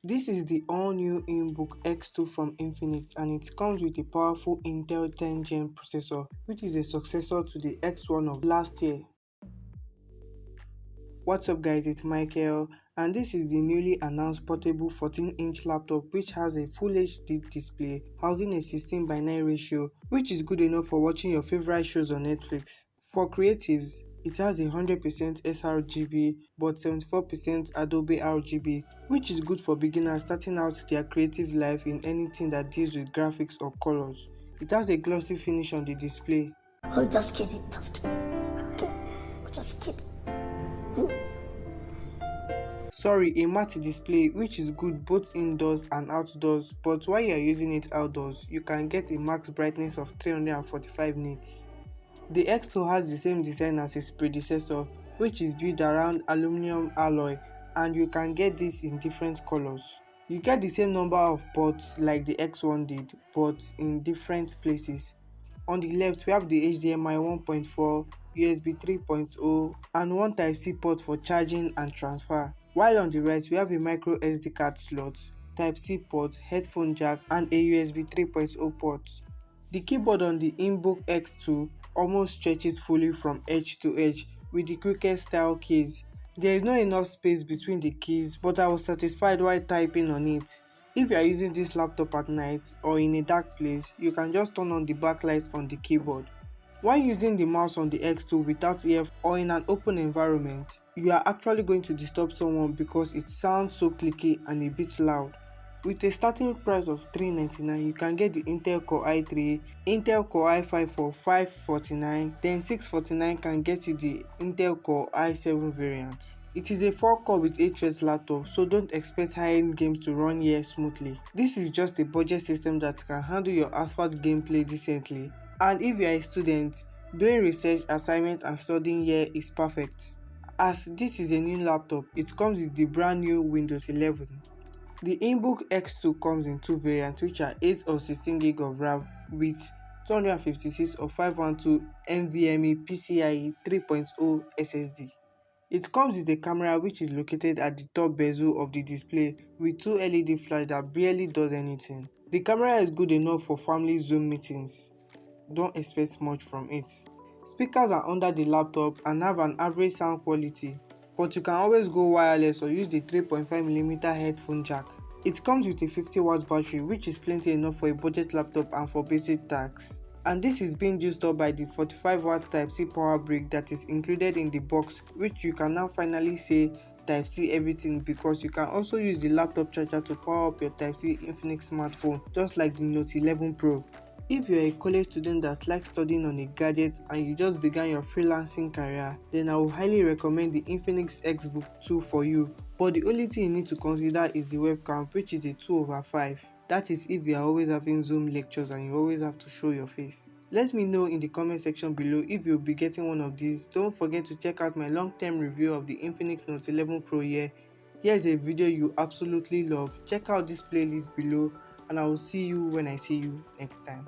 This is the all-new INBook X2 from Infinix, and it comes with a powerful Intel 10th Gen processor, which is a successor to the X1 of last year. What's up guys, it's Michael, and this is the newly announced portable 14-inch laptop which has a Full HD display housing a 16:9 ratio, which is good enough for watching your favorite shows on Netflix. For creatives, it has 100% sRGB but 74% Adobe RGB, which is good for beginners starting out their creative life in anything that deals with graphics or colors. It has a glossy finish on the display. Oh, just kidding, just kidding. Okay, just kidding. Sorry, a matte display, which is good both indoors and outdoors, but while you are using it outdoors, you can get a max brightness of 345 nits. The X2 has the same design as its predecessor, which is built around aluminum alloy, and you can get this in different colors. You get the same number of ports like the X1 did, but in different places. On the left, we have the HDMI 1.4, USB 3.0, and one Type-C port for charging and transfer. While on the right, we have a micro SD card slot, Type-C port, headphone jack, and a USB 3.0 port. The keyboard on the INBook X2 almost stretches fully from edge to edge with the cricket style keys. There is not enough space between the keys, but I was satisfied while typing on it. If you are using this laptop at night or in a dark place, you can just turn on the backlight on the keyboard. While using the mouse on the X2 without earphones or in an open environment, you are actually going to disturb someone because it sounds so clicky and a bit loud. With a starting price of $399, you can get the Intel Core i3, Intel Core i5 for $549, then $649 can get you the Intel Core i7 variant. It is a 4-core with 8 threads laptop, so don't expect high-end games to run here smoothly. This is just a budget system that can handle your asphalt gameplay decently. And if you are a student, doing research, assignment and studying here is perfect. As this is a new laptop, it comes with the brand new Windows 11. The INBook X2 comes in two variants, which are 8 or 16GB of RAM with 256 or 512 NVMe PCIe 3.0 SSD. It comes with a camera which is located at the top bezel of the display with two LED flash that barely does anything. The camera is good enough for family Zoom meetings. Don't expect much from it. Speakers are under the laptop and have an average sound quality, but you can always go wireless or use the 3.5mm headphone jack. It comes with a 50W battery, which is plenty enough for a budget laptop and for basic tasks. And this is being juiced up by the 45W Type-C power brick that is included in the box, which you can now finally say Type-C everything, because you can also use the laptop charger to power up your Type-C Infinix smartphone, just like the Note 11 Pro. If you are a college student that likes studying on a gadget and you just began your freelancing career, then I would highly recommend the Infinix XBook 2 for you. But the only thing you need to consider is the webcam, which is a 2/5. That is if you are always having Zoom lectures and you always have to show your face. Let me know in the comment section below if you'll be getting one of these. Don't forget to check out my long-term review of the Infinix Note 11 Pro here. Here's a video you absolutely love. Check out this playlist below, and I will see you when I see you next time.